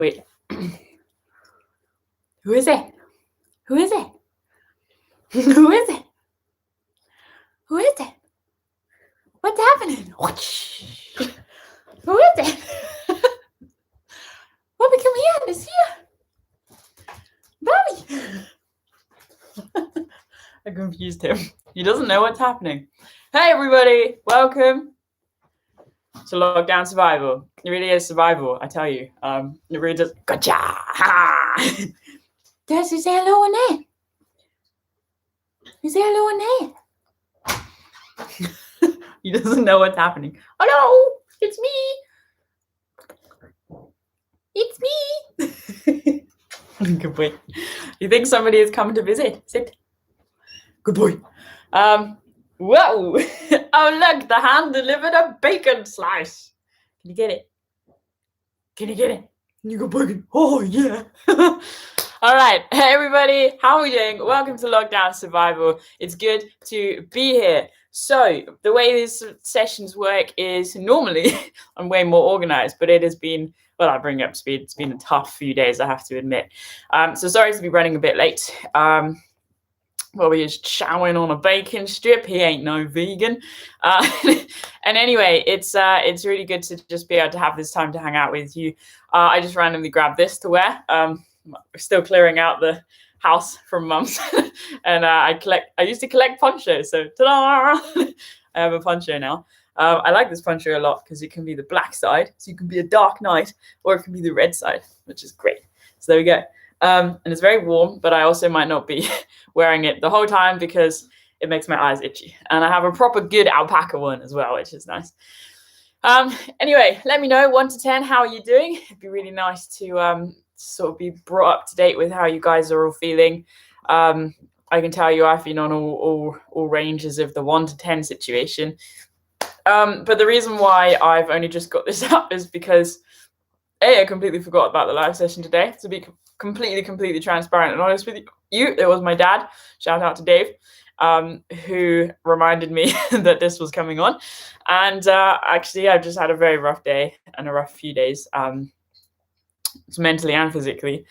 Wait. Who is it? Who is it? Who is it? Who is it? What's happening? Who is it? Bobby, come here. It's here. Bobby. I confused him. He doesn't know what's happening. Hey, everybody. Welcome to Lockdown Survival. It really is survival, I tell you. It really does. Gotcha. Does he say hello in there? Is there hello in there? He doesn't know what's happening. Hello, it's me. It's me. Good boy. You think somebody is coming to visit? Sit. Good boy. Whoa. Oh, look, the hand delivered a bacon slice. Can you get it? Can you get it? You got bacon. Oh, yeah. All right. Hey, everybody. How are we doing? Welcome to Lockdown Survival. It's good to be here. So the way these sessions work is normally I'm way more organized, but it has been, well, I'll bring you up to speed. It's been a tough few days, I have to admit. So sorry to be running a bit late. Bobby is chowing on a bacon strip. He ain't no vegan. And anyway, it's really good to just be able to have this time to hang out with you. I just randomly grabbed this to wear. We're still clearing out the house from Mum's. And I used to collect ponchos. So ta-da! I have a poncho now. I like this poncho a lot because it can be the black side. So you can be a dark knight, or it can be the red side, which is great. So there we go. And it's very warm, but I also might not be wearing it the whole time because it makes my eyes itchy. And I have a proper good alpaca one as well, which is nice. Anyway, let me know 1 to 10, how are you doing? It'd be really nice to sort of be brought up to date with how you guys are all feeling. I can tell you I've been on all ranges of the 1 to 10 situation. But the reason why I've only just got this up is because I completely forgot about the live session today. To be completely transparent and honest with you, it was my dad. Shout out to Dave, who reminded me that this was coming on. And actually, I've just had a very rough day and a rough few days, mentally and physically.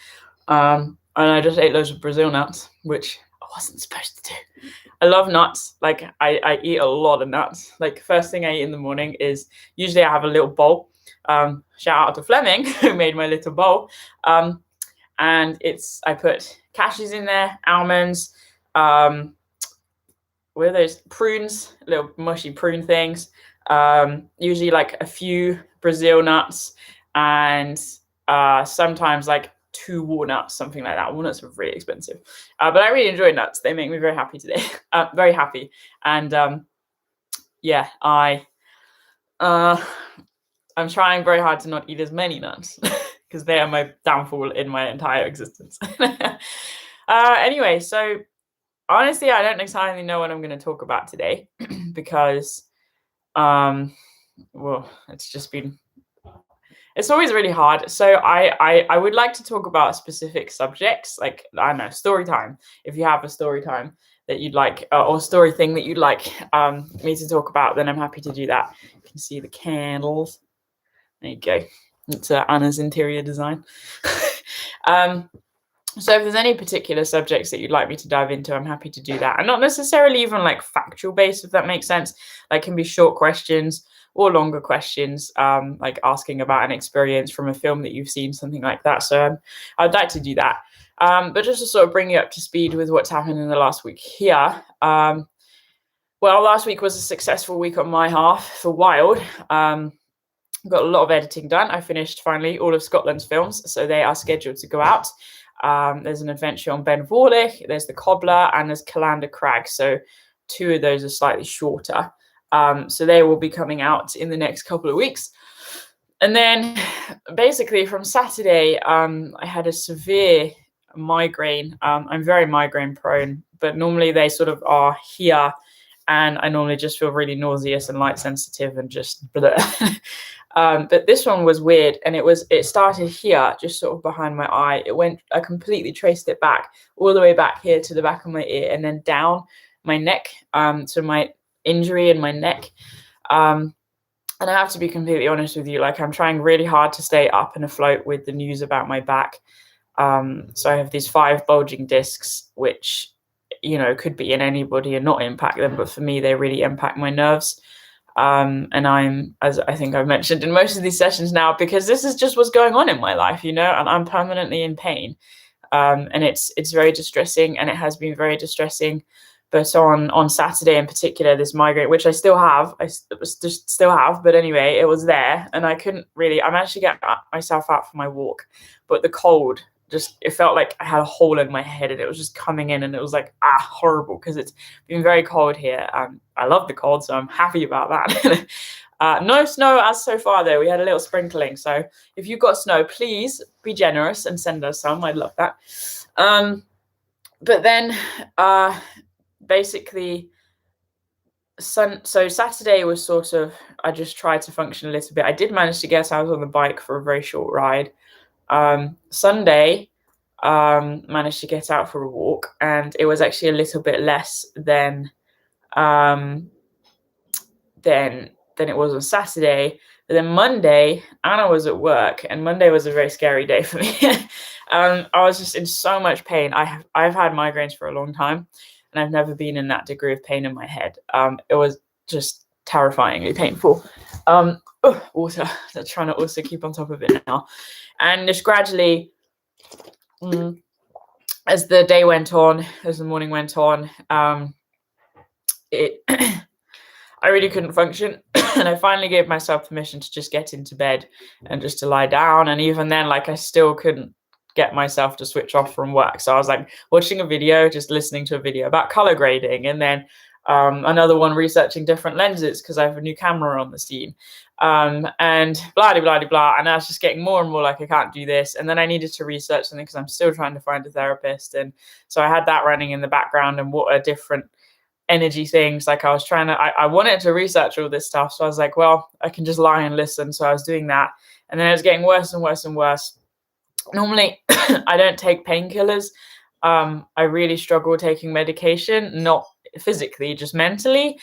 And I just ate loads of Brazil nuts, which I wasn't supposed to do. I love nuts. Like I eat a lot of nuts. Like first thing I eat in the morning is usually I have a little bowl. Shout out to Fleming who made my little bowl. And I put cashews in there, almonds, what are those? Prunes, little mushy prune things. Usually like a few Brazil nuts and sometimes like 2 walnuts, something like that. Walnuts are really expensive. But I really enjoy nuts. They make me very happy today. Very happy. And yeah, I'm trying very hard to not eat as many nuts because they are my downfall in my entire existence. Anyway, so honestly, I don't exactly know what I'm going to talk about today because, well, it's always really hard. So I would like to talk about specific subjects, like, I don't know, story time. If you have a story time that you'd like, or story thing that you'd like me to talk about, then I'm happy to do that. You can see the candles. There you go. It's Anna's interior design. So if there's any particular subjects that you'd like me to dive into, I'm happy to do that. And not necessarily even like factual based, if that makes sense. Like can be short questions or longer questions, like asking about an experience from a film that you've seen, something like that. So I'd like to do that. But just to sort of bring you up to speed with what's happened in the last week here. Well, last week was a successful week on my half for Wild. Got a lot of editing done. I finished finally all of Scotland's films, so they are scheduled to go out. There's an adventure on Ben Vorlich, there's The Cobbler, and there's Callander Crag. So 2 of those are slightly shorter. So they will be coming out in the next couple of weeks. And then basically from Saturday, I had a severe migraine. I'm very migraine prone, but normally they sort of are here. And I normally just feel really nauseous and light sensitive and just blah. But this one was weird, and it started here, just sort of behind my eye. I completely traced it back, all the way back here to the back of my ear, and then down my neck, to my injury in my neck. And I have to be completely honest with you, like I'm trying really hard to stay up and afloat with the news about my back. So I have these 5 bulging discs, which, you know, could be in anybody and not impact them, but for me, they really impact my nerves. And I'm, as I think I've mentioned in most of these sessions now, because this is just what's going on in my life, you know, and I'm permanently in pain. And it's very distressing, and it has been very distressing. But on Saturday in particular, this migraine, which I still have, still have, but anyway, it was there, and I couldn't really. I managed to get myself out for my walk, but the cold it felt like I had a hole in my head, and it was just coming in, and it was like horrible, because it's been very cold here. I love the cold, so I'm happy about that. No snow as so far, though. We had a little sprinkling, so if you've got snow, please be generous and send us some. I'd love that. But then basically, so Saturday was sort of, I just tried to function a little bit. I did manage to get out on the bike for a very short ride. Sunday, managed to get out for a walk, and it was actually a little bit less than it was on Saturday. But then Monday, Anna was at work, and Monday was a very scary day for me. I was just in so much pain. I've had migraines for a long time, and I've never been in that degree of pain in my head. It was just terrifyingly painful. Water. I'm trying to also keep on top of it now. And just gradually, as the day went on, as the morning went on, I really couldn't function. And I finally gave myself permission to just get into bed and just to lie down. And even then, like, I still couldn't get myself to switch off from work. So I was like watching a video, just listening to a video about color grading, and then another one researching different lenses because I have a new camera on the scene, and blah, blah, blah, blah. And I was just getting more and more like, I can't do this. And then I needed to research something because I'm still trying to find a therapist. And so I had that running in the background, and what are different energy things. Like I was trying to, I wanted to research all this stuff. So I was like, well, I can just lie and listen. So I was doing that. And then it was getting worse and worse and worse. Normally, I don't take painkillers. I really struggle taking medication, not physically, just mentally.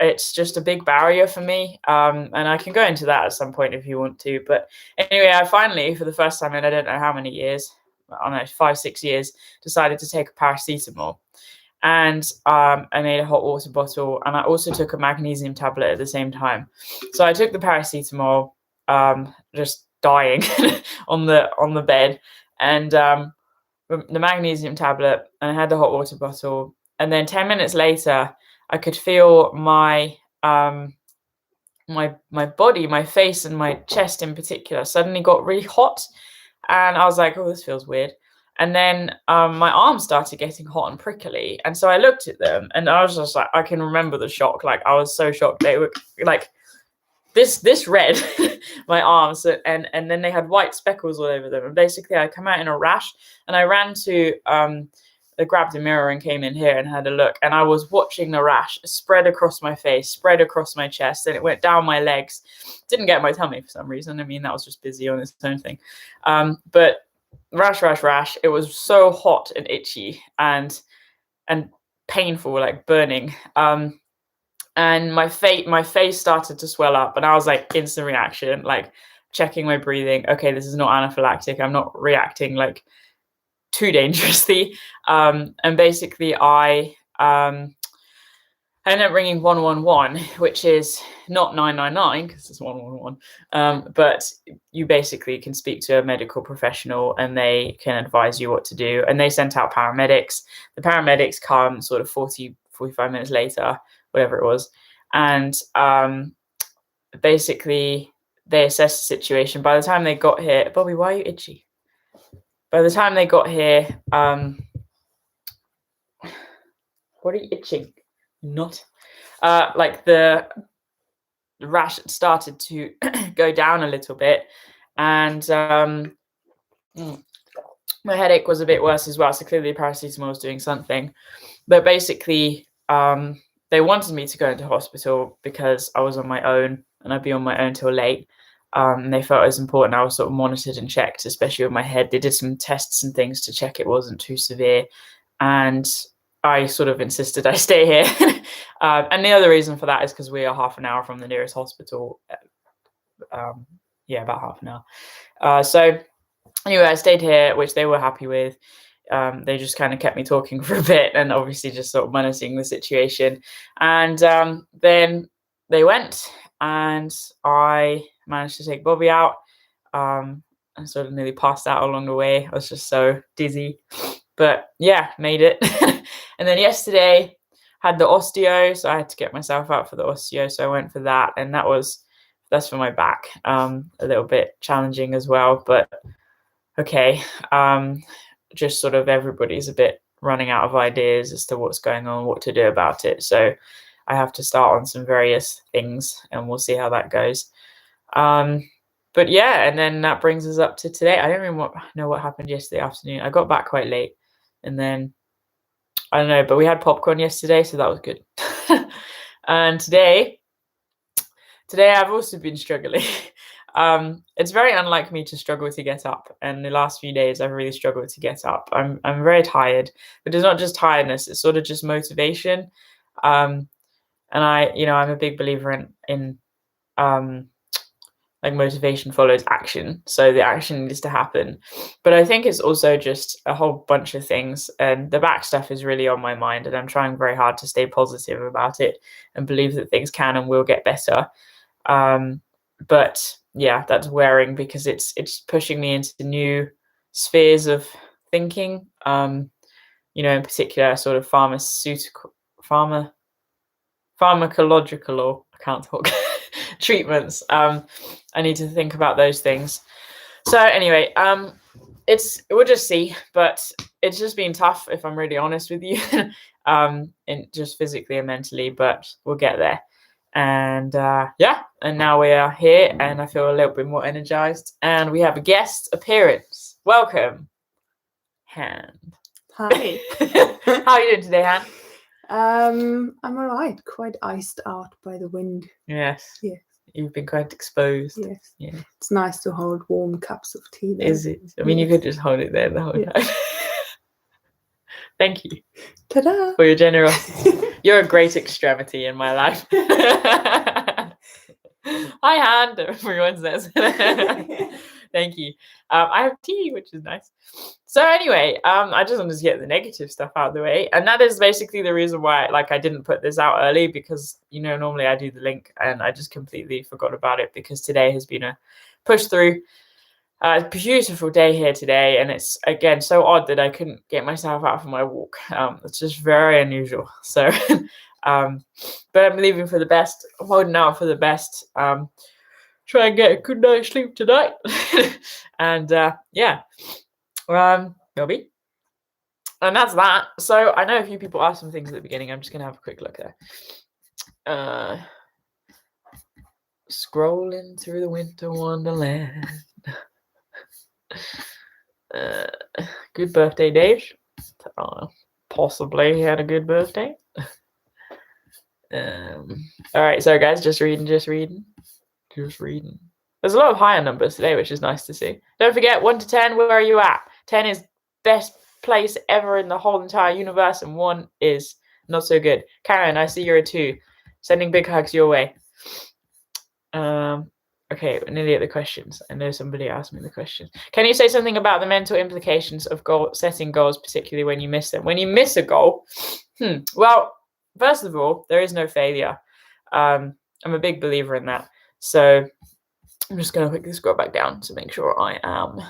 It's just a big barrier for me. And I can go into that at some point if you want to. But anyway, I finally, for the first time in I don't know how many years, I don't know, 5-6 years, decided to take a paracetamol. And I made a hot water bottle, and I also took a magnesium tablet at the same time. So I took the paracetamol, just dying on the bed, and the magnesium tablet, and I had the hot water bottle. And then 10 minutes later, I could feel my body, my face, and my chest in particular suddenly got really hot, and I was like, oh, this feels weird. And then my arms started getting hot and prickly. And so I looked at them, and I was just like, I can remember the shock. Like, I was so shocked. They were like this red, my arms. And then they had white speckles all over them. And basically, I come out in a rash. And I ran to, I grabbed a mirror and came in here and had a look. And I was watching the rash spread across my face, spread across my chest. And it went down my legs. Didn't get my tummy for some reason. I mean, that was just busy on its own thing. But rash. It was so hot and itchy and painful, like burning. And my face started to swell up, and I was like, instant reaction, like checking my breathing. Okay, this is not anaphylactic. I'm not reacting like too dangerously. And basically, I ended up ringing 111, which is not 999 because it's 111. But you basically can speak to a medical professional, and they can advise you what to do. And they sent out paramedics. The paramedics come sort of 45 minutes later, whatever it was. And basically, they assessed the situation. By the time they got here, Bobby, why are you itchy? By the time they got here, what are you itching? Not like the rash started to go down a little bit, and my headache was a bit worse as well. So clearly, paracetamol was doing something. But basically, they wanted me to go into hospital because I was on my own, and I'd be on my own till late. And they felt it was important I was sort of monitored and checked, especially with my head. They did some tests and things to check it wasn't too severe, and I sort of insisted I stay here. And the other reason for that is because we are half an hour from the nearest hospital. About half an hour. So anyway, I stayed here, which they were happy with. They just kind of kept me talking for a bit and obviously just sort of menacing the situation. And then they went and I managed to take Bobby out. I sort of nearly passed out along the way. I was just so dizzy. But yeah, made it. And then yesterday had the osteo, so I had to get myself out for the osteo. So I went for that, and that's for my back. A little bit challenging as well, but okay. Just sort of everybody's a bit running out of ideas as to what's going on, what to do about it. So I have to start on some various things, and we'll see how that goes. But yeah, and then that brings us up to today. I don't even know what happened yesterday afternoon. I got back quite late, and then I don't know, but we had popcorn yesterday, so that was good. And today I've also been struggling. It's very unlike me to struggle to get up, and the last few days I've really struggled to get up. I'm very tired, but it's not just tiredness; it's sort of just motivation. And I'm a big believer in like motivation follows action, so the action needs to happen. But I think it's also just a whole bunch of things, and the back stuff is really on my mind, and I'm trying very hard to stay positive about it and believe that things can and will get better. But yeah, that's wearing because it's pushing me into new spheres of thinking. In particular, sort of pharmacological, or I can't talk, treatments. I need to think about those things. So anyway, we'll just see, but it's just been tough, if I'm really honest with you, and just physically and mentally, but we'll get there. And and now we are here, and I feel a little bit more energized, and we have a guest appearance. Welcome, Han. Hi. How are you doing today, Han? I'm alright. Quite iced out by the wind. Yes. Yes. You've been quite exposed. Yes. Yeah. It's nice to hold warm cups of tea there. Is it? I mean, you could just hold it there the whole time. Thank you. Ta-da! For your generosity. You're a great extremity in my life. Hi, Han. Everyone says. Thank you. I have tea, which is nice. So anyway, I just wanted to get the negative stuff out of the way, and that is basically the reason why, I didn't put this out early, because normally I do the link, and I just completely forgot about it because today has been a push through. Beautiful day here today, and it's again so odd that I couldn't get myself out for my walk. It's just very unusual. So, but I'm believing for the best. I'm holding out for the best. Try and get a good night's sleep tonight. And maybe. And that's that. So I know a few people asked some things at the beginning. I'm just gonna have a quick look there. Scrolling through the winter wonderland. Good birthday, Dave. Possibly he had a good birthday. All right, so guys, just reading. There's a lot of higher numbers today, which is nice to see. Don't forget, 1 to 10, where are you at? 10 is best place ever in the whole entire universe, and 1 is not so good. Karen, I see you're a 2. Sending big hugs your way. Okay, we're nearly at the questions. I know somebody asked me the question. Can you say something about the mental implications of setting goals, particularly when you miss them? When you miss a goal, well, first of all, there is no failure. I'm a big believer in that. So I'm just going to quickly scroll back down to make sure I am.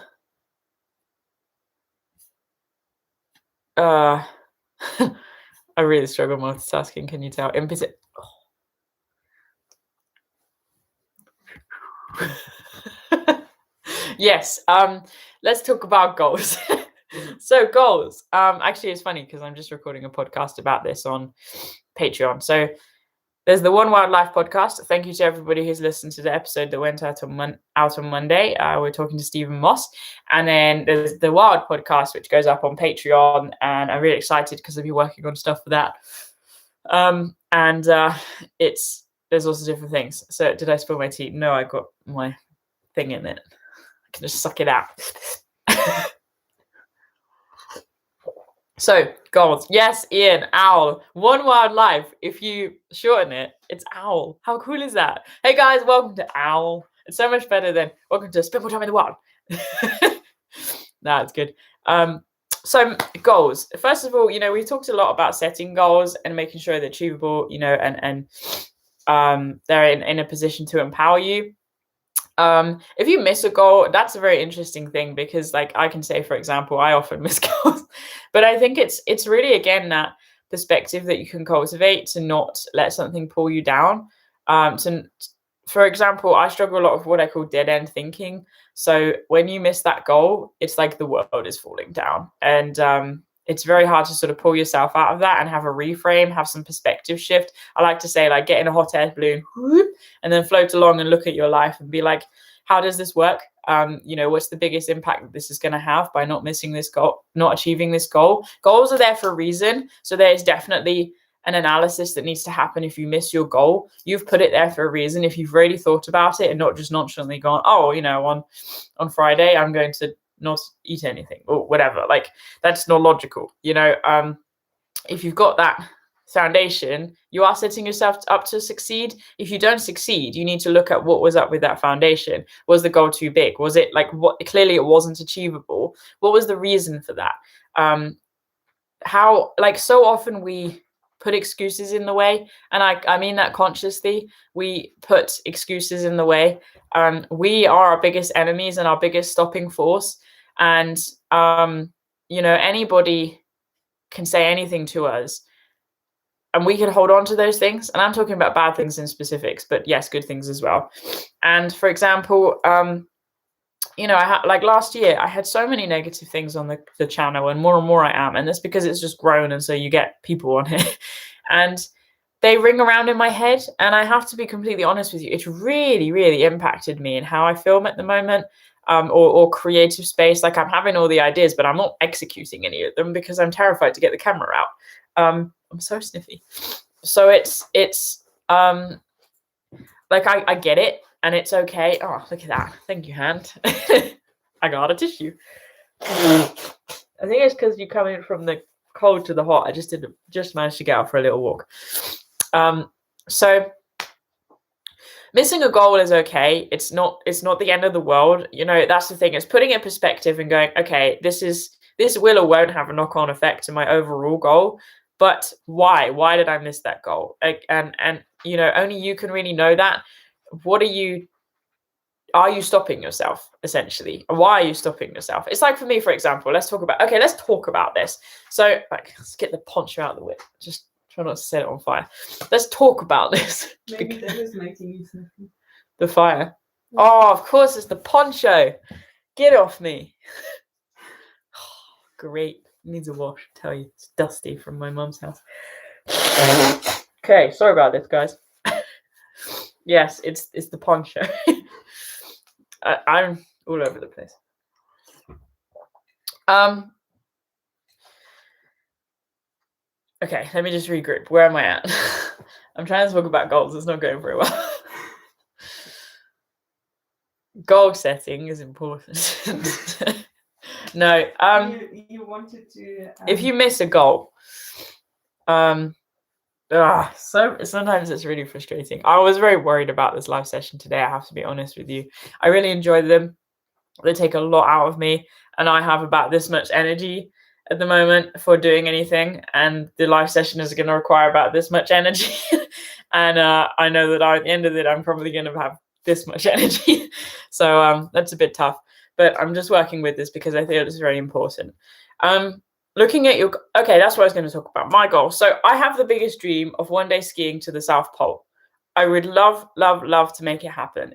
I really struggle multitasking, can you tell? Yes, let's talk about goals. So goals. Actually, it's funny because I'm just recording a podcast about this on Patreon. So there's the One Wildlife podcast. Thank you to everybody who's listened to the episode that went out on Monday. We're talking to Stephen Moss. And then there's the Wild podcast, which goes up on Patreon. And I'm really excited because I'll be working on stuff for that. There's also different things. So did I spill my tea? No, I got my thing in it. I can just suck it out. So goals. Yes, Ian, owl. One word life. If you shorten it, it's owl. How cool is that? Hey guys, welcome to owl. It's so much better than welcome to spend more time in the wild. Nah, it's good. So goals. First of all, we talked a lot about setting goals and making sure they're achievable, and they're in a position to empower you. If you miss a goal, that's a very interesting thing, because like I can say, for example, I often miss goals, but I think it's really, again, that perspective that you can cultivate to not let something pull you down. For example, I struggle a lot with what I call dead end thinking. So when you miss that goal, it's like the world is falling down, and it's very hard to sort of pull yourself out of that and have a reframe, have some perspective shift. I like to say, like, get in a hot air balloon, whoop, and then float along and look at your life and be like, how does this work? What's the biggest impact that this is going to have by not missing this goal, not achieving this goal? Goals are there for a reason. So there is definitely an analysis that needs to happen. If you miss your goal, you've put it there for a reason. If you've really thought about it and not just nonchalantly gone, oh, on Friday, I'm going to not eat anything or whatever, like, that's not logical. If you've got that foundation, you are setting yourself up to succeed. If you don't succeed, you need to look at what was up with that foundation. Was the goal too big? Was it like what? Clearly it wasn't achievable. What was the reason for that? How, like, so often we put excuses in the way, and I mean that consciously. We put excuses in the way. We are our biggest enemies and our biggest stopping force, and anybody can say anything to us, and we can hold on to those things. And I'm talking about bad things in specifics, but yes, good things as well. And for example, like last year, I had so many negative things on the channel, and more I am. And that's because it's just grown. And so you get people on it and they ring around in my head. And I have to be completely honest with you. It's really, really impacted me in how I film at the moment, or creative space. Like, I'm having all the ideas, but I'm not executing any of them because I'm terrified to get the camera out. I'm so sniffy. So it's like, I get it. And it's okay. Oh, look at that. Thank you, hand. I got a tissue. I think it's because you're coming from the cold to the hot. I just managed to get out for a little walk. So missing a goal is okay. It's not the end of the world. That's the thing. It's putting it in perspective and going, okay, this will or won't have a knock-on effect to my overall goal. But why? Why did I miss that goal? And only you can really know that. Are you stopping yourself, essentially? Why are you stopping yourself? It's like, for me, for example, let's talk about this. So, like, let's get the poncho out of the way. Just try not to set it on fire. Let's talk about this. Maybe that is making you sniffy. The fire. Oh, of course, it's the poncho. Get off me. Great. Needs a wash, I tell you. It's dusty from my mum's house. Okay, sorry about this, guys. Yes, it's the poncho. I'm all over the place. Okay, let me just regroup. Where am I at? I'm trying to talk about goals. It's not going very well. Goal setting is important. No. You wanted to. If you miss a goal, so sometimes it's really frustrating. I was very worried about this live session today. I have to be honest with you. I really enjoyed them. They take a lot out of me, and I have about this much energy at the moment for doing anything, and the live session is going to require about this much energy. And I know that at the end of it, I'm probably going to have this much energy. So that's a bit tough, but I'm just working with this because I feel it's very important. Looking at okay, that's what I was going to talk about, my goal. So I have the biggest dream of one day skiing to the South Pole. I would love to make it happen.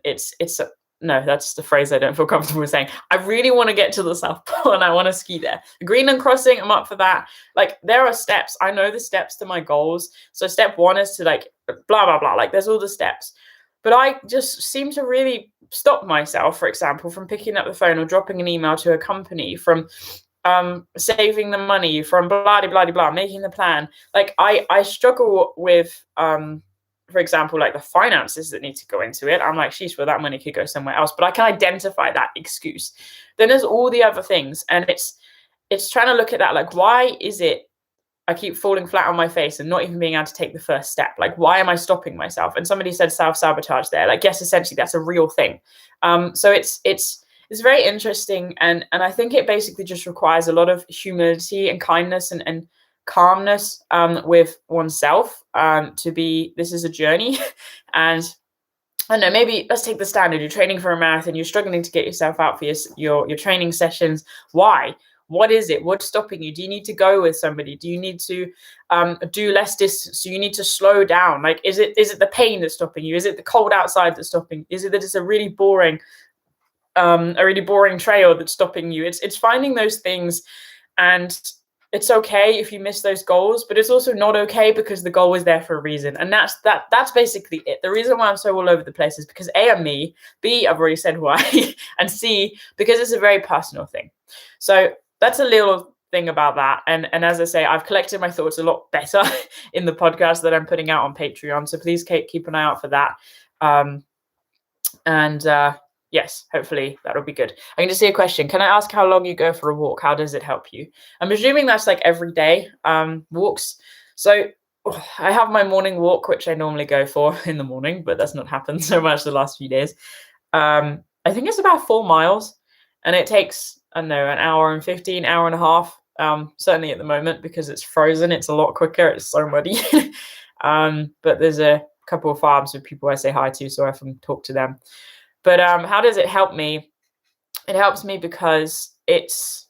No, that's the phrase I don't feel comfortable with saying. I really want to get to the South Pole and I want to ski there. The Greenland crossing, I'm up for that. Like, there are steps. I know the steps to my goals. So step 1 is to, like, blah, blah, blah. Like, there's all the steps. But I just seem to really stop myself, for example, from picking up the phone or dropping an email to a company, from saving the money, from blah, blah, blah, making the plan. Like, I struggle with, for example, like the finances that need to go into it. I'm like, sheesh, well, that money could go somewhere else. But I can identify that excuse. Then there's all the other things. And it's trying to look at that, like, why is it I keep falling flat on my face and not even being able to take the first step? Like, why am I stopping myself? And somebody said self-sabotage there. Like, yes, essentially that's a real thing. So it's very interesting, and I think it basically just requires a lot of humility and kindness and calmness with oneself to be, this is a journey. And I don't know, maybe let's take the standard. You're training for a marathon, you're struggling to get yourself out for your training sessions. Why? What is it? What's stopping you? Do you need to go with somebody? Do you need to do less distance? Do you need to slow down? Like, is it the pain that's stopping you? Is it the cold outside that's stopping? Is it that it's a really boring trail that's stopping you? It's finding those things, and it's okay if you miss those goals, but it's also not okay because the goal was there for a reason. And that's basically it. The reason why I'm so all over the place is because A, I'm me, B, I've already said why, and C, because it's a very personal thing. So that's a little thing about that. And as I say, I've collected my thoughts a lot better in the podcast that I'm putting out on Patreon. So please keep an eye out for that. Yes, hopefully that'll be good. I can just see a question. Can I ask how long you go for a walk? How does it help you? I'm assuming that's like every day walks. So I have my morning walk, which I normally go for in the morning, but that's not happened so much the last few days. I think it's about 4 miles, and it takes, I don't know, an hour and 15, hour and a half. Certainly at the moment, because it's frozen, it's a lot quicker. It's so muddy. But there's a couple of farms with people I say hi to, so I often talk to them. But how does it help me? It helps me because it's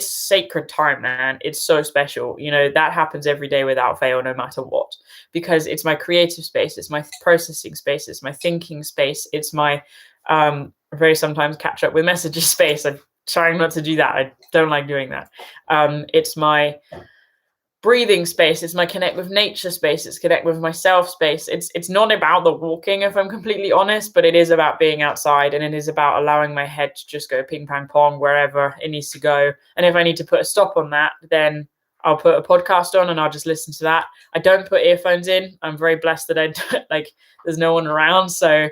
sacred time, man. It's so special. You know, that happens every day without fail, no matter what, because it's my creative space. It's my processing space. It's my thinking space. It's my very sometimes catch up with messages space. I'm trying not to do that. I don't like doing that. It's my breathing space. It's my connect with nature space. It's connect with myself space. It's not about the walking, if I'm completely honest, but it is about being outside, and it is about allowing my head to just go ping pong pong wherever it needs to go. And if I need to put a stop on that, then I'll put a podcast on and I'll just listen to that. I don't put earphones in. I'm very blessed that I don't, like, there's no one around, so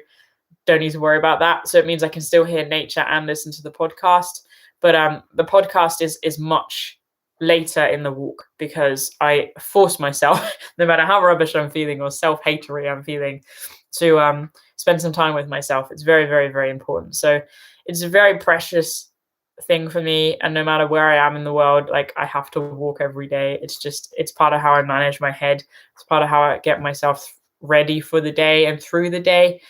don't need to worry about that. So it means I can still hear nature and listen to the podcast. But the podcast is much later in the walk, because I force myself, no matter how rubbish I'm feeling or self-hatery I'm feeling, to spend some time with myself. It's very, very, very important. So it's a very precious thing for me, and no matter where I am in the world, like, I have to walk every day. It's part of how I manage my head. It's part of how I get myself ready for the day and through the day.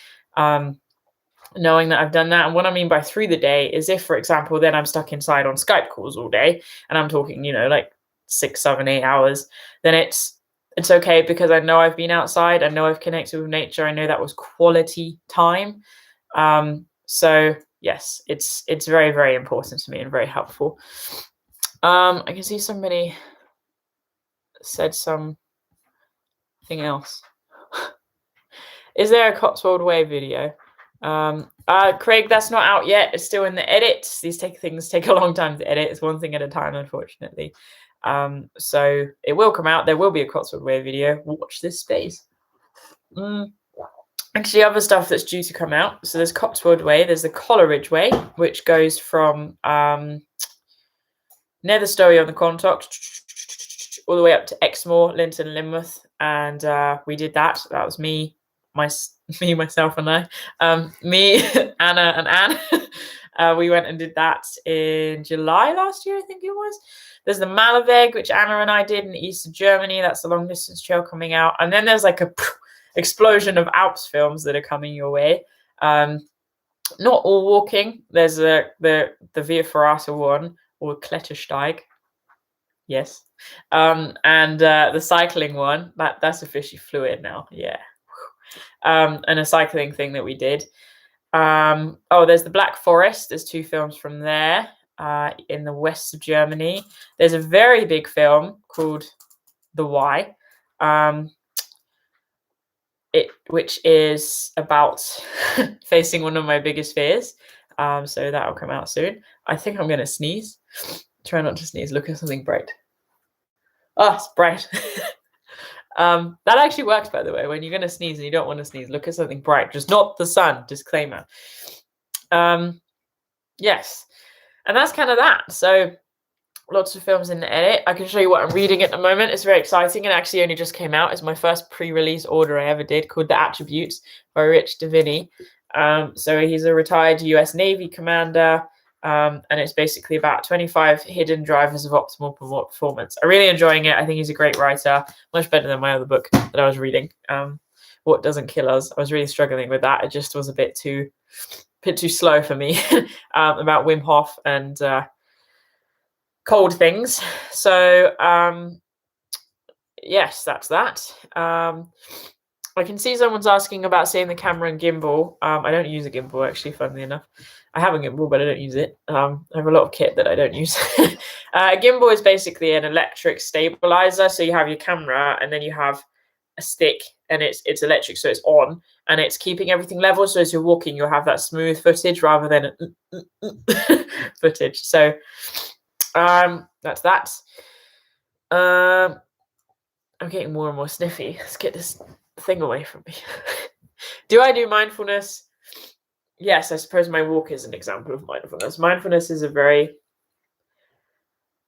Knowing that I've done that. And what I mean by through the day is, if, for example, then I'm stuck inside on Skype calls all day and I'm talking, you know, like 6, 7, 8 hours, then it's okay, because I know I've been outside. I know I've connected with nature. I know that was quality time. So yes, it's very, very important to me and very helpful. I can see somebody said something else. Is there a Cotswold Way video? Craig, that's not out yet. It's still in the edits. These things take a long time to edit. It's one thing at a time, unfortunately. So it will come out. There will be a Cotswold Way video. Watch this space. Actually, other stuff that's due to come out. So there's Cotswold Way. There's the Coleridge Way, which goes from Netherstowe on the Quantock all the way up to Exmoor, Linton, Lynmouth, and we did that. That was me, myself, and I. Me, Anna, and Anne. We went and did that in July last year, I think it was. There's the Malaveg, which Anna and I did in the east of Germany. That's a long distance trail coming out. And then there's like a explosion of Alps films that are coming your way. Not all walking. There's the Via Ferrata one, or Klettersteig. Yes. And the cycling one, that's officially fluid now. Yeah. And a cycling thing that we did. There's the Black Forest. There's 2 films from there in the west of Germany. There's a very big film called The Why, which is about facing one of my biggest fears. So that'll come out soon. I think I'm going to sneeze. Try not to sneeze. Look at something bright. Oh, it's bright. That actually works, by the way. When you're going to sneeze and you don't want to sneeze, look at something bright. Just not the sun. Disclaimer. Yes. And that's kind of that. So lots of films in the edit. I can show you what I'm reading at the moment. It's very exciting. It actually only just came out. It's my first pre-release order I ever did, called The Attributes by Rich Davini. So he's a retired US Navy commander, and it's basically about 25 hidden drivers of optimal performance. I'm really enjoying it. I think he's a great writer, much better than my other book that I was reading, What Doesn't Kill Us. I was really struggling with that. It just was a bit too slow for me, about Wim Hof and cold things. So yes, that's that. I can see someone's asking about seeing the camera and gimbal. I don't use a gimbal, actually, funnily enough. I have a gimbal, but I don't use it. I have a lot of kit that I don't use. A gimbal is basically an electric stabilizer. So you have your camera and then you have a stick, and it's electric, so it's on, and it's keeping everything level. So as you're walking, you'll have that smooth footage rather than footage. So that's that. I'm getting more and more sniffy. Let's get this thing away from me. Do I do mindfulness? Yes, I suppose my walk is an example of mindfulness. Mindfulness is a very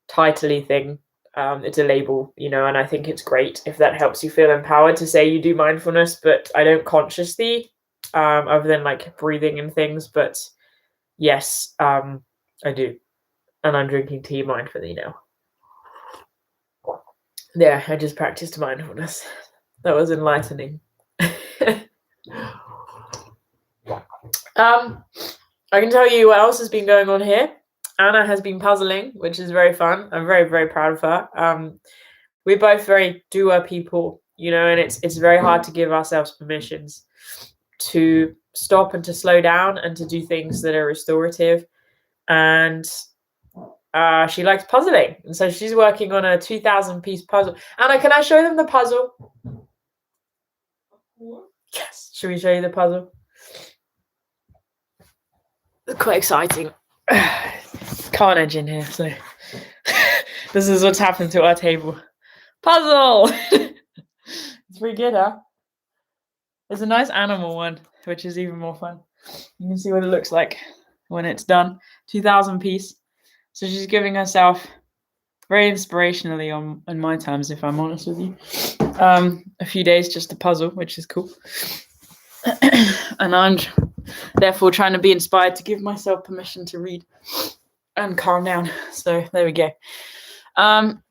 titly thing. It's a label, and I think it's great if that helps you feel empowered to say you do mindfulness, but I don't consciously, other than like breathing and things. But yes, I do. And I'm drinking tea mindfully now. Yeah, I just practiced mindfulness. That was enlightening. I can tell you what else has been going on here. Anna has been puzzling, which is very fun. I'm very, very proud of her. We're both very doer people, and it's very hard to give ourselves permissions to stop and to slow down and to do things that are restorative. And she likes puzzling, and so she's working on a 2,000-piece puzzle. Anna, can I show them the puzzle? Yes. Should we show you the puzzle? It's quite exciting. Carnage in here, so this is what's happened to our table. Puzzle! It's pretty good, huh? There's a nice animal one, which is even more fun. You can see what it looks like when it's done. 2,000 piece. So she's giving herself very inspirationally on my terms, if I'm honest with you. A few days just to puzzle, which is cool. And I'm therefore trying to be inspired to give myself permission to read and calm down. So there we go. I'm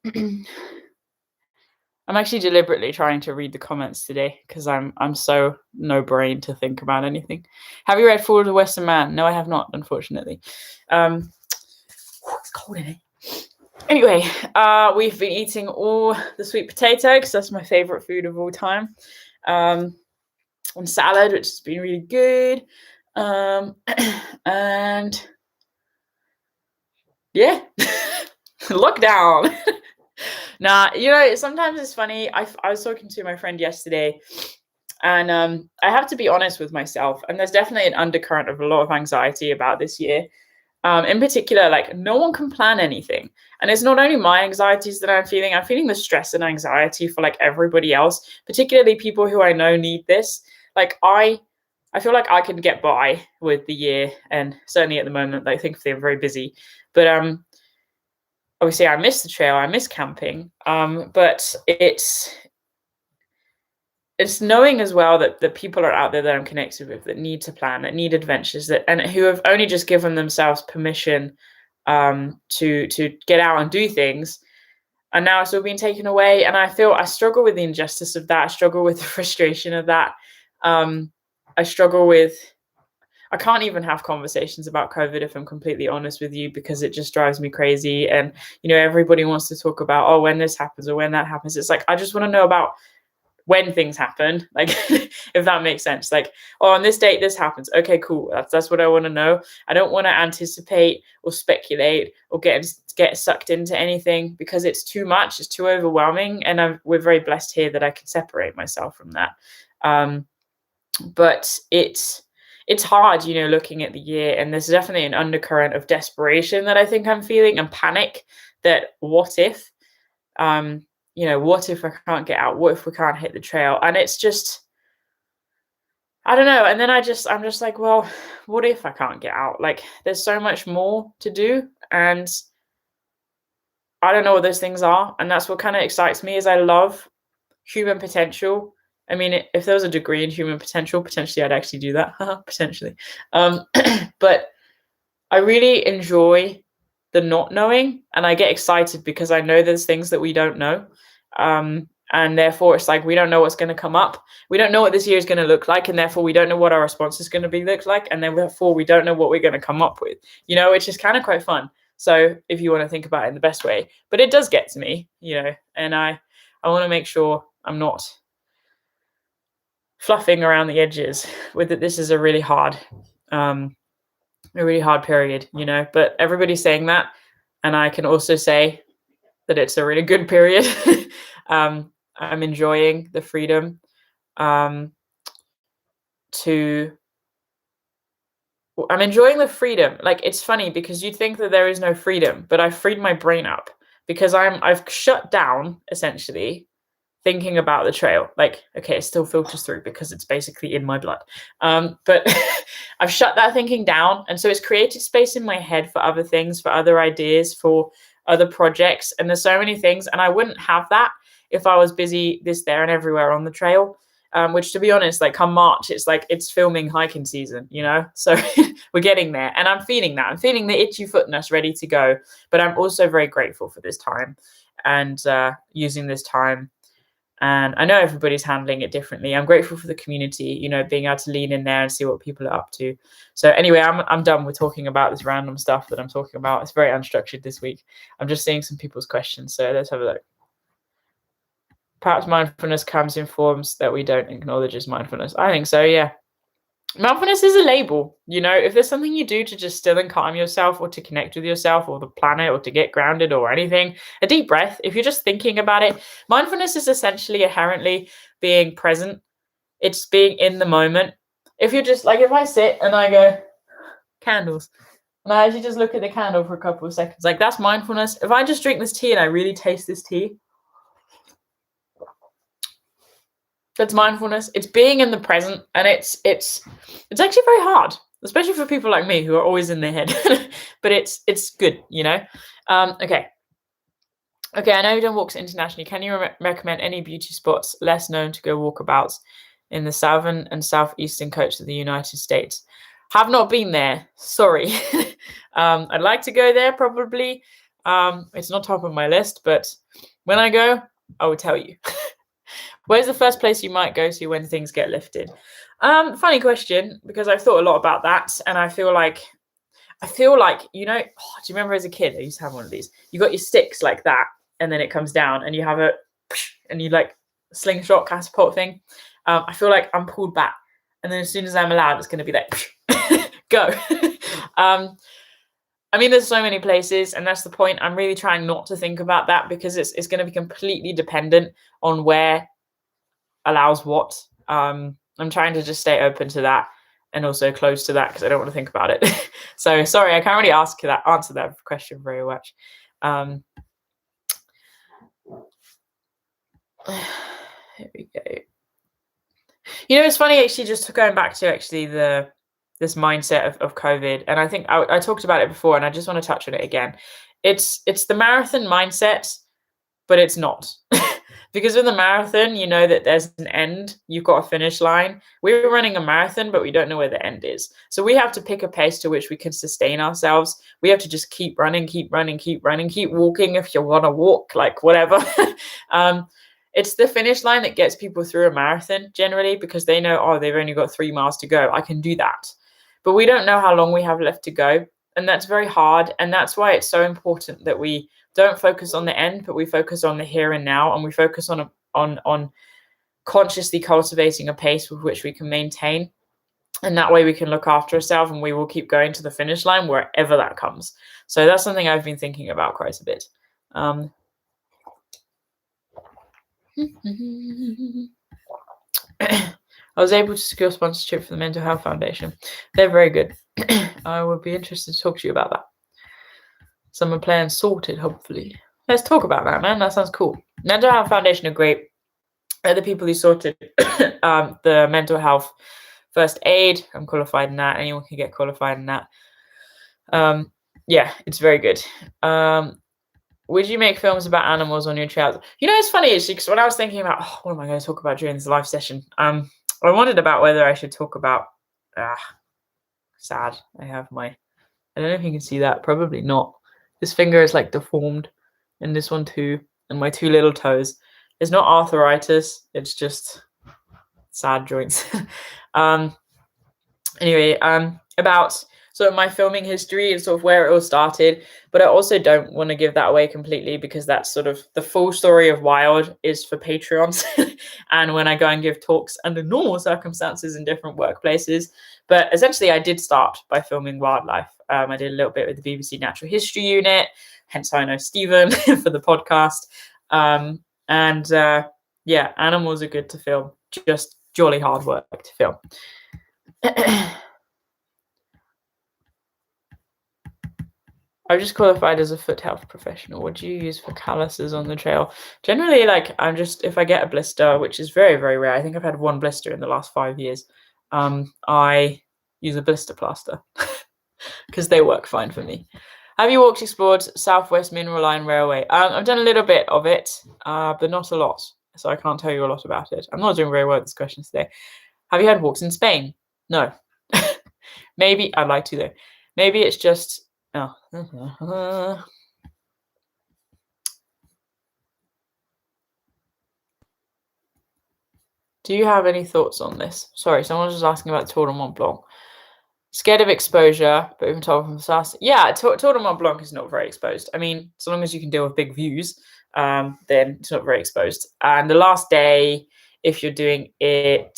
actually deliberately trying to read the comments today because I'm so no brain to think about anything. Have you read Fall of the Western Man? No, I have not, unfortunately. It's cold in here. Anyway, we've been eating all the sweet potato because that's my favorite food of all time. And salad, which has been really good. And yeah, lockdown. Nah, sometimes it's funny. I was talking to my friend yesterday, and I have to be honest with myself. And there's definitely an undercurrent of a lot of anxiety about this year. In particular, like no one can plan anything. And it's not only my anxieties that I'm feeling the stress and anxiety for like everybody else, particularly people who I know need this. Like I feel like I can get by with the year, and certainly at the moment, I think they're very busy. But obviously I miss the trail, I miss camping. But it's knowing as well that people are out there that I'm connected with that need to plan, that need adventures, and who have only just given themselves permission to get out and do things. And now it's all been taken away. And I struggle with the injustice of that. I struggle with the frustration of that. I can't even have conversations about COVID, if I'm completely honest with you, because it just drives me crazy. And, everybody wants to talk about, when this happens or when that happens. It's like, I just want to know about when things happen, like if that makes sense. Like, on this date this happens, okay, cool, that's what I want to know. I don't want to anticipate or speculate or get sucked into anything, because it's too much, it's too overwhelming. And we're very blessed here that I can separate myself from that. But it's hard, looking at the year, and there's definitely an undercurrent of desperation that I think I'm feeling, and panic that what if what if I can't get out? What if we can't hit the trail? And it's just, I don't know. And then I'm just like, well, what if I can't get out? Like, there's so much more to do. And I don't know what those things are, and that's what kind of excites me. Is I love human potential. I mean, if there was a degree in human potential, potentially I'd actually do that. Potentially. But I really enjoy the not knowing, and I get excited because I know there's things that we don't know. And therefore it's like we don't know what's going to come up. We don't know what this year is going to look like, and therefore we don't know what our response is going to look like, and therefore we don't know what we're going to come up with, which is kind of quite fun. So if you want to think about it in the best way, but it does get to me, and I want to make sure I'm not fluffing around the edges with it. This is a really hard period, but everybody's saying that, and I can also say that it's a really good period. I'm enjoying the freedom I'm enjoying the freedom. Like, it's funny because you'd think that there is no freedom, but I freed my brain up because I've shut down essentially thinking about the trail. Like, okay, it still filters through because it's basically in my blood. But I've shut that thinking down. And so it's created space in my head for other things, for other ideas, for other projects. And there's so many things. And I wouldn't have that if I was busy this, there, and everywhere on the trail. Which, to be honest, like come March, it's like it's filming hiking season, So we're getting there. And I'm feeling that. I'm feeling the itchy footness ready to go. But I'm also very grateful for this time and using this time. And I know everybody's handling it differently. I'm grateful for the community, being able to lean in there and see what people are up to. So anyway, I'm done with talking about this random stuff that I'm talking about. It's very unstructured this week. I'm just seeing some people's questions. So let's have a look. Perhaps mindfulness comes in forms that we don't acknowledge as mindfulness. I think so, yeah. Mindfulness is a label, if there's something you do to just still and calm yourself or to connect with yourself or the planet or to get grounded or anything, a deep breath, if you're just thinking about it, mindfulness is essentially inherently being present. It's being in the moment. If you're just like, if I sit and I go, candles, and I actually just look at the candle for a couple of seconds, like that's mindfulness. If I just drink this tea and I really taste this tea, that's mindfulness. It's being in the present, and it's actually very hard, especially for people like me who are always in their head. But it's good, Okay. I know you've done walks internationally. Can you recommend any beauty spots less known to go walkabouts in the southern and southeastern coast of the United States? Have not been there. Sorry. I'd like to go there probably. It's not top of my list, but when I go, I will tell you. Where's the first place you might go to when things get lifted? Funny question, because I've thought a lot about that, and I feel like, do you remember as a kid, I used to have one of these. You got your sticks like that, and then it comes down, and you have and you like slingshot catapult thing. I feel like I'm pulled back, and then as soon as I'm allowed, it's going to be like, go. I mean, there's so many places, and that's the point. I'm really trying not to think about that because it's going to be completely dependent on where allows what. I'm trying to just stay open to that and also close to that because I don't want to think about it. So sorry, I can't really answer that question very much. Here we go. It's funny actually, just going back to actually this mindset of COVID, and I think I talked about it before, and I just want to touch on it again. It's the marathon mindset, but it's not. Because with a marathon, you know that there's an end. You've got a finish line. We're running a marathon, but we don't know where the end is. So we have to pick a pace to which we can sustain ourselves. We have to just keep running, keep walking if you want to walk, like whatever. It's the finish line that gets people through a marathon generally because they know, they've only got 3 miles to go. I can do that. But we don't know how long we have left to go. And that's very hard. And that's why it's so important that we don't focus on the end, but we focus on the here and now, and we focus on consciously cultivating a pace with which we can maintain. And that way we can look after ourselves, and we will keep going to the finish line wherever that comes. So that's something I've been thinking about quite a bit. I was able to secure sponsorship for the Mental Health Foundation. They're very good. I would be interested to talk to you about that. Summer plans sorted, hopefully. Let's talk about that, man. That sounds cool. Mental Health Foundation are great. They're the people who sorted the mental health first aid. I'm qualified in that. Anyone can get qualified in that. Yeah, it's very good. would you make films about animals on your travels? You know, it's funny because when I was thinking about what am I going to talk about during this live session, I wondered about whether I should talk about sad. I don't know if you can see that. Probably not. This finger is like deformed, and this one too, and my 2 little toes. It's not arthritis. It's just sad joints. Anyway, about sort of my filming history and sort of where it all started, but I also don't want to give that away completely because that's sort of the full story of Wild is for Patreons and when I go and give talks under normal circumstances in different workplaces. But essentially I did start by filming wildlife. I did a little bit with the BBC Natural History Unit, hence I know Stephen for the podcast. Yeah, animals are good to film, just jolly hard work to film. I've just qualified as a foot health professional. What do you use for calluses on the trail? Generally, like if I get a blister, which is very, very rare. I think I've had 1 blister in the last 5 years. I use a blister plaster because they work fine for me. Have you explored Southwest Mineral Line Railway? I've done a little bit of it, but not a lot. So I can't tell you a lot about it. I'm not doing very well with this question today. Have you had walks in Spain? No. Maybe I'd like to though. Maybe it's just Do you have any thoughts on this? Sorry, someone was just asking about Tour de Mont Blanc. Scared of exposure, but even told from the start. Yeah, Tour de Mont Blanc is not very exposed. I mean, so long as you can deal with big views, then it's not very exposed. And the last day, if you're doing it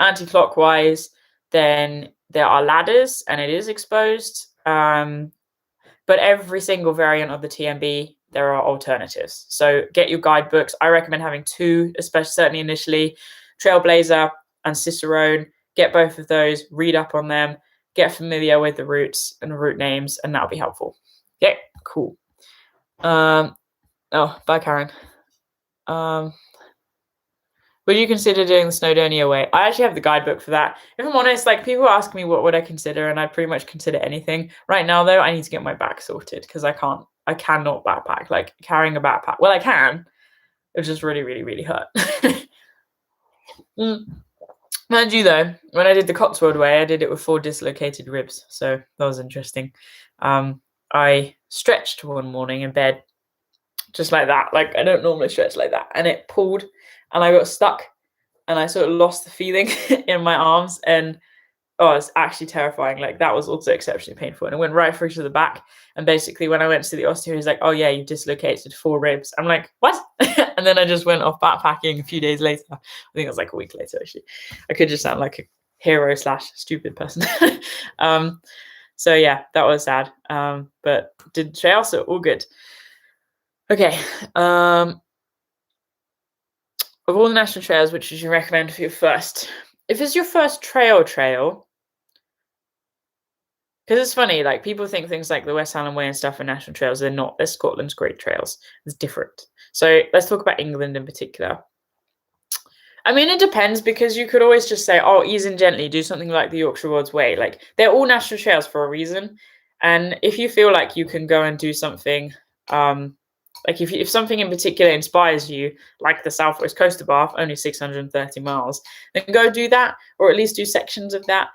anti-clockwise, then there are ladders and it is exposed. But every single variant of the TMB, there are alternatives. So get your guidebooks. I recommend having 2, especially certainly initially, Trailblazer and Cicerone. Get both of those, read up on them, get familiar with the routes and the route names, and that'll be helpful. Okay, cool. Bye, Karen. Would you consider doing the Snowdonia Way? I actually have the guidebook for that. If I'm honest, like people ask me what would I consider, and I'd pretty much consider anything. Right now, though, I need to get my back sorted because I cannot backpack. Like carrying a backpack. Well, I can. It just really, really, really hurt. Mind you, though, when I did the Cotswold Way, I did it with 4 dislocated ribs. So that was interesting. I stretched one morning in bed just like that. Like I don't normally stretch like that. And it pulled. And I got stuck and I sort of lost the feeling in my arms. And it's actually terrifying. Like that was also exceptionally painful. And it went right through to the back. And basically when I went to the osteo, he's like, oh yeah, you dislocated 4 ribs. I'm like, what? And then I just went off backpacking a few days later. I think it was like a week later, actually. I could just sound like a hero / stupid person. So yeah, that was sad. But did trail, so all good. Okay. Of all the national trails, which would you recommend for your first? If it's your first trail, because it's funny, like people think things like the West Highland Way and stuff are national trails. They're not. They're Scotland's great trails. It's different. So let's talk about England in particular. I mean, it depends because you could always just say, ease in gently, do something like the Yorkshire Roads Way. Like they're all national trails for a reason. And if you feel like you can go and do something, like if something in particular inspires you, like the Southwest Coast of Bath, only 630 miles, then go do that, or at least do sections of that.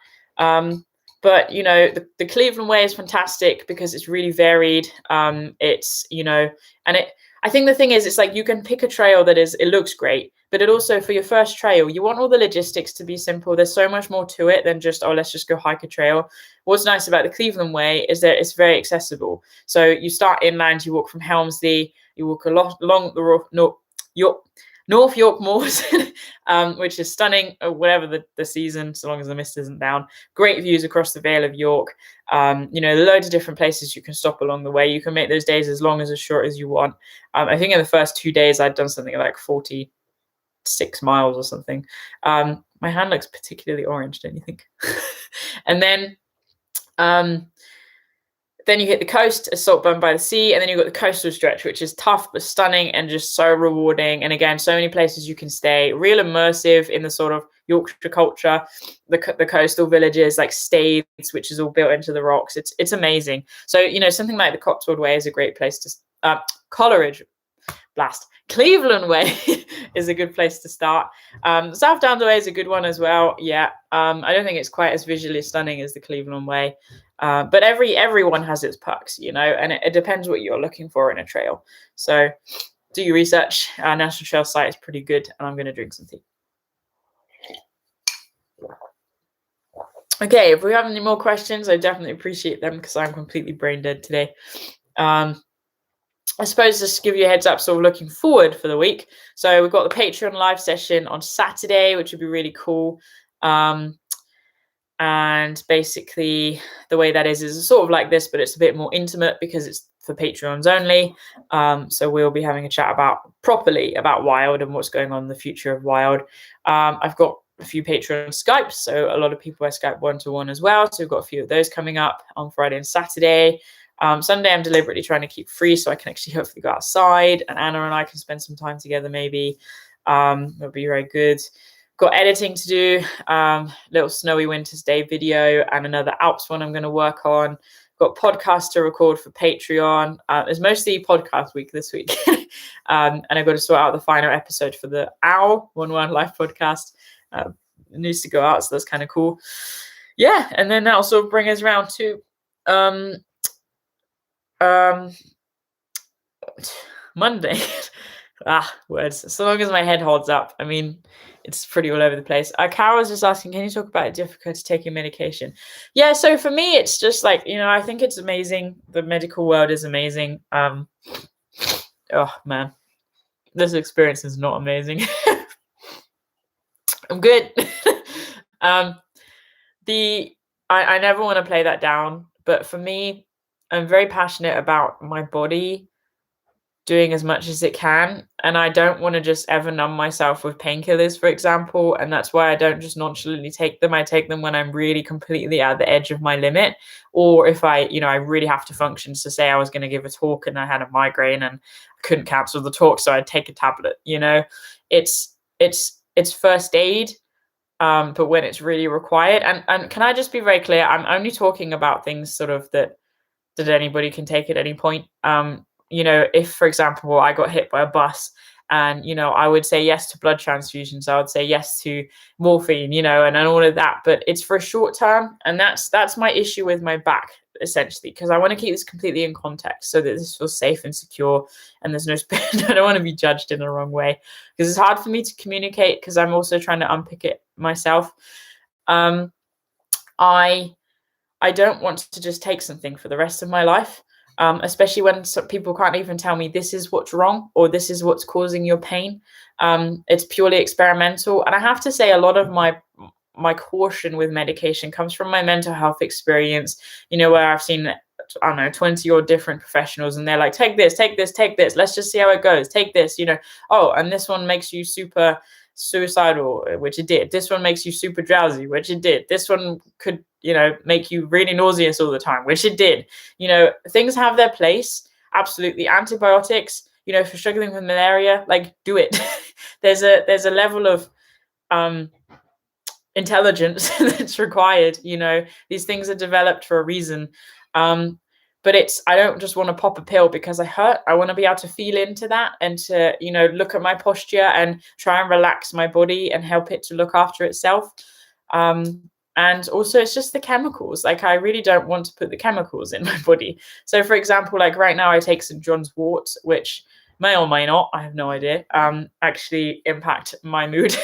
But, you know, the Cleveland Way is fantastic because it's really varied. It's, you know, and I think the thing is, it's like you can pick a trail that it looks great, but it also, for your first trail, you want all the logistics to be simple. There's so much more to it than just, let's just go hike a trail. What's nice about the Cleveland Way is that it's very accessible. So you start inland, you walk from Helmsley, you walk along the North York Moors, which is stunning, whatever the season, so long as the mist isn't down. Great views across the Vale of York. You know, loads of different places you can stop along the way. You can make those days as long as short as you want. I think in the first 2 days, I'd done something like 46 miles or something. My hand looks particularly orange, don't you think? And then you hit the coast, Saltburn by the Sea, and then you've got the coastal stretch, which is tough but stunning and just so rewarding. And again, so many places you can stay, real immersive in the sort of Yorkshire culture, the coastal villages like Staithes, which is all built into the rocks. It's amazing. So, you know, something like the Cotswold Way is a great place to Coleridge, blast. Cleveland Way is a good place to start. South Downs Way is a good one as well. Yeah, I don't think it's quite as visually stunning as the Cleveland Way, but everyone has its perks, you know, and it depends what you're looking for in a trail. So do your research. Our National Trail site is pretty good, and I'm going to drink some tea. Okay, if we have any more questions, I definitely appreciate them because I'm completely brain dead today. I suppose just to give you a heads up, so we're looking forward for the week. So we've got the Patreon live session on Saturday, which would be really cool. And basically the way that is sort of like this, but it's a bit more intimate because it's for Patreons only. So we'll be having a chat properly about Wild and what's going on in the future of Wild. I've got a few Patreon Skypes, so a lot of people I Skype one-to-one as well. So we've got a few of those coming up on Friday and Saturday. Sunday, I'm deliberately trying to keep free so I can actually hopefully go outside and Anna and I can spend some time together maybe. It'll be very good. Got editing to do, little Snowy Winter's Day video and another Alps one I'm going to work on. Got podcasts to record for Patreon. It's mostly podcast week this week. And I've got to sort out the final episode for the OWL 1-1 live podcast. It needs to go out, so that's kind of cool. Yeah, and then that'll sort of bring us around to Monday. Words. So long as my head holds up. I mean, it's pretty all over the place. Carol was just asking, can you talk about difficulty taking medication? Yeah, so for me, it's just like, you know, I think it's amazing. The medical world is amazing. Oh, man. This experience is not amazing. I'm good. I never want to play that down, but for me, I'm very passionate about my body doing as much as it can, and I don't want to just ever numb myself with painkillers, for example, and that's why I don't just nonchalantly take them. I take them when I'm really completely at the edge of my limit, or if I really have to function. So say I was going to give a talk and I had a migraine and I couldn't cancel the talk, so I'd take a tablet. You know, it's first aid, but when it's really required. And can I just be very clear? I'm only talking about things sort of that anybody can take at any point. You know, if, for example, I got hit by a bus and, you know, I would say yes to blood transfusions. I would say yes to morphine, you know, and all of that. But it's for a short term. And that's my issue with my back, essentially, because I want to keep this completely in context so that this feels safe and secure. And there's no I don't want to be judged in the wrong way, because it's hard for me to communicate because I'm also trying to unpick it myself. I don't want to just take something for the rest of my life. Especially when people can't even tell me this is what's wrong or this is what's causing your pain. It's purely experimental. And I have to say a lot of my caution with medication comes from my mental health experience, you know, where I've seen, I don't know, 20 or different professionals and they're like, take this, take this, take this. Let's just see how it goes. Take this, you know. Oh, and this one makes you super suicidal, which it did. This one makes you super drowsy, which it did. This one could, you know, make you really nauseous all the time, which it did. You know, things have their place. Absolutely. Antibiotics, you know, for struggling with malaria, like, do it. there's a level of intelligence that's required. You know, these things are developed for a reason. But I don't just want to pop a pill because I hurt. I want to be able to feel into that and to, you know, look at my posture and try and relax my body and help it to look after itself. And also it's just the chemicals. Like, I really don't want to put the chemicals in my body. So for example, like right now I take St. John's wort, which may or may not, I have no idea, actually impact my mood.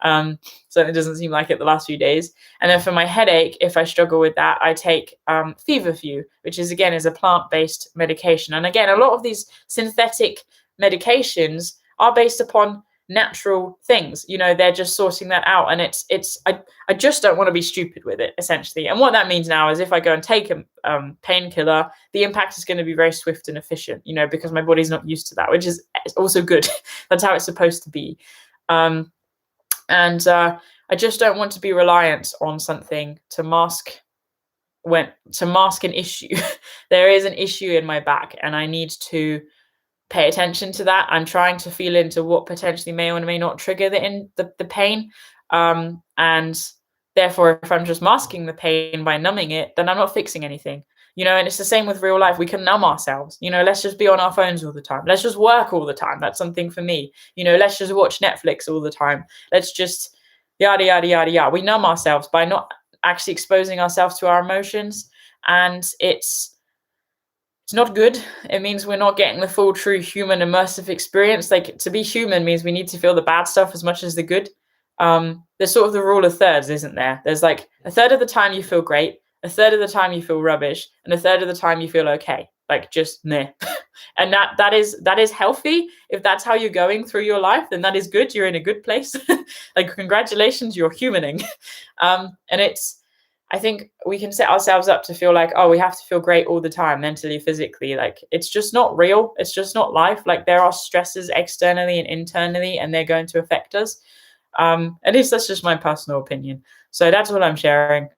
So it doesn't seem like it the last few days. And then for my headache, if I struggle with that, I take Feverfew, which is a plant-based medication. And again, a lot of these synthetic medications are based upon natural things. You know, they're just sorting that out. And I just don't want to be stupid with it, essentially. And what that means now is if I go and take a painkiller, the impact is going to be very swift and efficient, you know, because my body's not used to that, which is also good. That's how it's supposed to be. I just don't want to be reliant on something to mask an issue. There is an issue in my back and I need to pay attention to that. I'm trying to feel into what potentially may or may not trigger the pain. And therefore, if I'm just masking the pain by numbing it, then I'm not fixing anything. you know, and it's the same with real life. We can numb ourselves, you know, let's just be on our phones all the time. Let's just work all the time. That's something for me. You know, let's just watch Netflix all the time. Let's just yada, yada, yada, yada. We numb ourselves by not actually exposing ourselves to our emotions. And it's not good. It means we're not getting the full, true human immersive experience. Like, to be human means we need to feel the bad stuff as much as the good. There's sort of the rule of thirds, isn't there? There's like a third of the time you feel great, a third of the time you feel rubbish, and a third of the time you feel okay, like just meh. And that is healthy. If that's how you're going through your life, then that is good. You're in a good place. Like, congratulations, you're humaning. And I think we can set ourselves up to feel like, oh, we have to feel great all the time, mentally, physically. Like, it's just not real. It's just not life. Like, there are stresses externally and internally, and they're going to affect us. At least that's just my personal opinion. So that's what I'm sharing.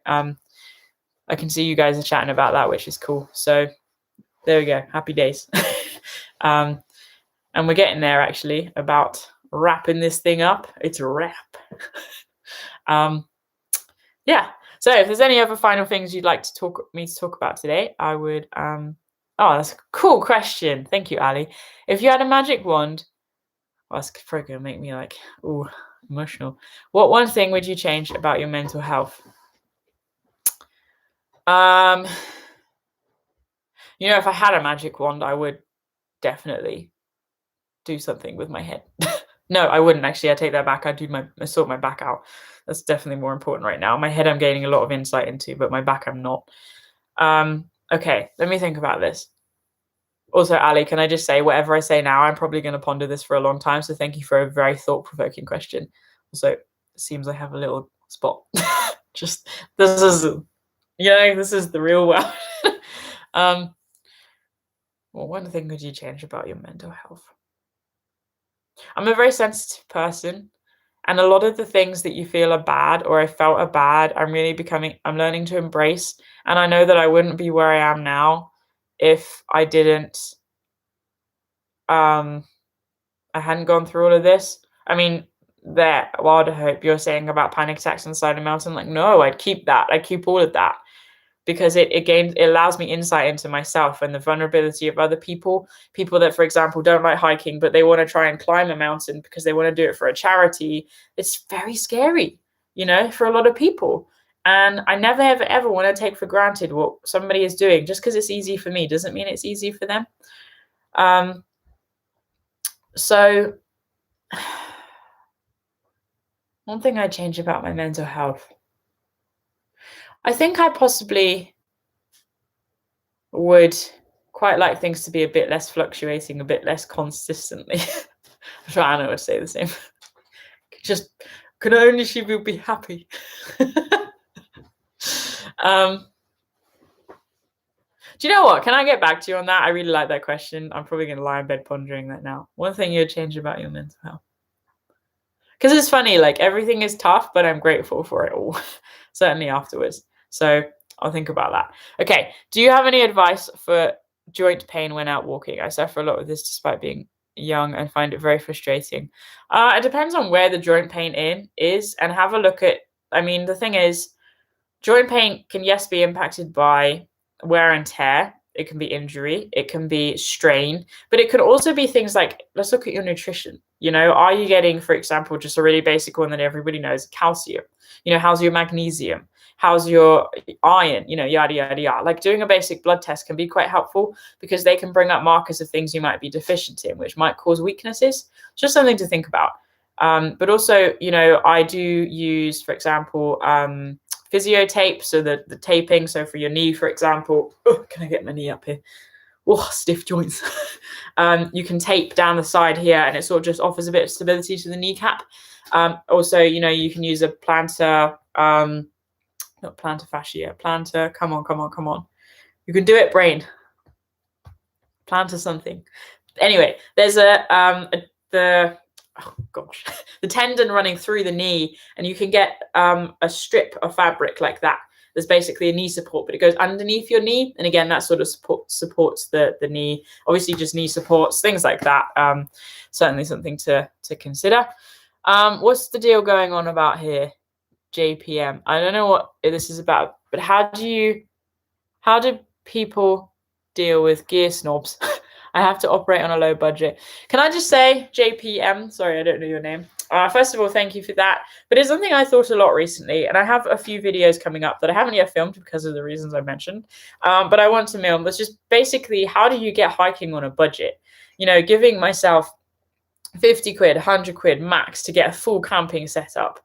I can see you guys are chatting about that, which is cool. So there we go. Happy days. And we're getting there, actually, about wrapping this thing up. It's a wrap. Yeah. So if there's any other final things you'd like to talk about today, I would, oh, that's a cool question. Thank you, Ali. If you had a magic wand, well, that's probably going to make me like, ooh, emotional. What one thing would you change about your mental health? You know, if I had a magic wand, I would definitely do something with my head. No, I wouldn't actually. I take that back. I'd sort my back out. That's definitely more important right now. My head I'm gaining a lot of insight into, but my back I'm not. Okay, let me think about this. Also, Ali, can I just say, whatever I say now, I'm probably going to ponder this for a long time. So thank you for a very thought-provoking question. Also, it seems I have a little spot. Just, this is the real world. Well, one thing could you change about your mental health? I'm a very sensitive person, and a lot of the things that you feel are bad, or I felt are bad, I'm learning to embrace. And I know that I wouldn't be where I am now if I hadn't gone through all of this. I mean, Wild Hope, you're saying about panic attacks inside a mountain. Like, no, I'd keep that. I'd keep all of that, because it allows me insight into myself and the vulnerability of other people that, for example, don't like hiking, but they want to try and climb a mountain because they want to do it for a charity. It's very scary, you know, for a lot of people. And I never, ever, ever want to take for granted what somebody is doing. Just because it's easy for me doesn't mean it's easy for them. So one thing I change about my mental health, I think I possibly would quite like things to be a bit less fluctuating, a bit less consistently. I'm sure Anna would say the same. Just, could only she will be happy. Do you know what? Can I get back to you on that? I really like that question. I'm probably going to lie in bed pondering that now. One thing you'd change about your mental health. Because it's funny, like, everything is tough, but I'm grateful for it all. Certainly afterwards. So I'll think about that. Okay. Do you have any advice for joint pain when out walking? I suffer a lot with this despite being young and find it very frustrating. It depends on where the joint pain is, and have a look at, I mean, the thing is, joint pain can, yes, be impacted by wear and tear. It can be injury. It can be strain. But it could also be things like, let's look at your nutrition. You know, are you getting, for example, just a really basic one that everybody knows, calcium? You know, how's your magnesium? How's your iron? You know, yada, yada, yada. Like, doing a basic blood test can be quite helpful, because they can bring up markers of things you might be deficient in, which might cause weaknesses. Just something to think about. But also, you know, I do use, for example, physio tape, so the taping. So for your knee, for example, can I get my knee up here? Oh, stiff joints. You can tape down the side here, and it sort of just offers a bit of stability to the kneecap. Also, you know, you can use a plantar, not plantar fascia, plantar. Come on. You can do it, brain. Plantar something. Anyway, there's the tendon running through the knee, and you can get a strip of fabric like that. There's basically a knee support, but it goes underneath your knee, and again, that sort of supports the knee. Obviously, just knee supports, things like that. Certainly something to consider. What's the deal going on about here? JPM. I don't know what this is about, but how do people deal with gear snobs. I have to operate on a low budget. Can I just say, JPM, sorry, I don't know your name. First of all, thank you for that. But it's something I thought a lot recently, and I have a few videos coming up that I haven't yet filmed because of the reasons I mentioned. But I want to film. That's just basically, how do you get hiking on a budget? You know, giving myself 50 quid, 100 quid max to get a full camping setup.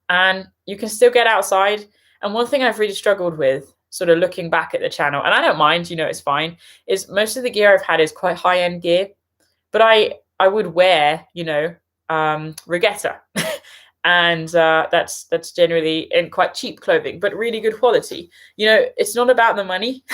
And you can still get outside. And one thing I've really struggled with, sort of looking back at the channel, and I don't mind, you know, it's fine, is most of the gear I've had is quite high-end gear. But I would wear, you know, regatta. And that's generally in quite cheap clothing, but really good quality. You know, it's not about the money.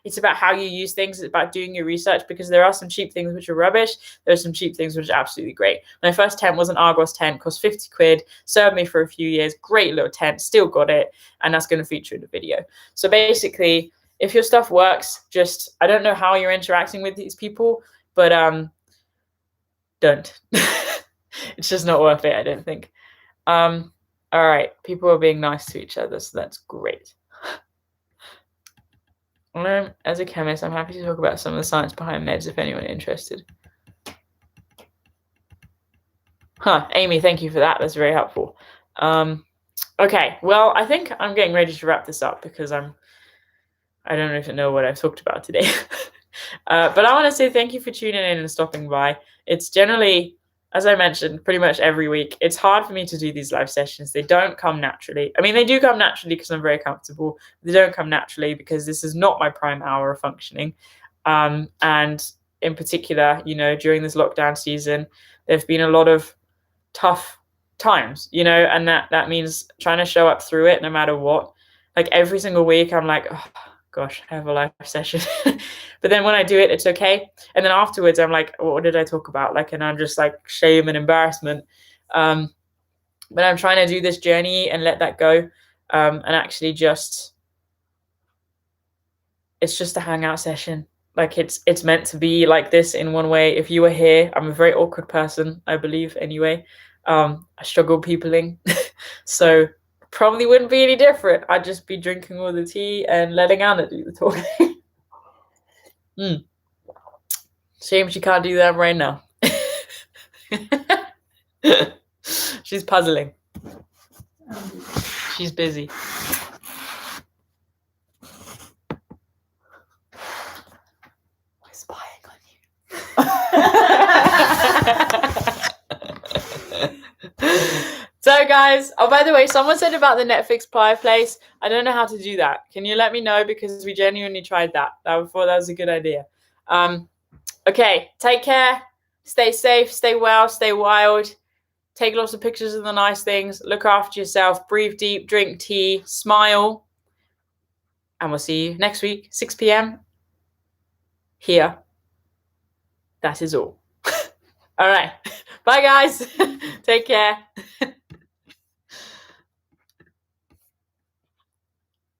It's about how you use things. It's about doing your research, because there are some cheap things which are rubbish. There's some cheap things which are absolutely great. My first tent was an Argos tent, cost 50 quid, served me for a few years. Great little tent, still got it. And that's going to feature in the video. So basically, if your stuff works, just, I don't know how you're interacting with these people, but don't. It's just not worth it, I don't think. All right, people are being nice to each other, so that's great. As a chemist, I'm happy to talk about some of the science behind meds if anyone is interested. Amy, thank you for that. That's very helpful. Okay, well, I think I'm getting ready to wrap this up because I don't even know what I've talked about today. But I want to say thank you for tuning in and stopping by. It's generally, as I mentioned, pretty much every week. It's hard for me to do these live sessions. They don't come naturally. I mean, they do come naturally because I'm very comfortable. They don't come naturally because this is not my prime hour of functioning. And in particular, you know, during this lockdown season, there've been a lot of tough times, you know, and that means trying to show up through it no matter what. Like every single week, I'm like, oh, gosh, I have a live session. But then when I do it, it's okay. And then afterwards, I'm like, what did I talk about? Like, and I'm just like shame and embarrassment. But I'm trying to do this journey and let that go. And actually just, it's just a hangout session. Like it's meant to be like this in one way. If you were here, I'm a very awkward person, I believe anyway. I struggle peopling. So probably wouldn't be any different. I'd just be drinking all the tea and letting Anna do the talking. Shame she can't do that right now. She's puzzling. She's busy. We're spying on you. So guys, oh, by the way, someone said about the Netflix fireplace. I don't know how to do that. Can you let me know? Because we genuinely tried that. I thought that was a good idea. Okay, take care. Stay safe, stay well, stay wild. Take lots of pictures of the nice things. Look after yourself. Breathe deep, drink tea, smile. And we'll see you next week, 6 p.m. here. That is all. All right. Bye, guys. Take care.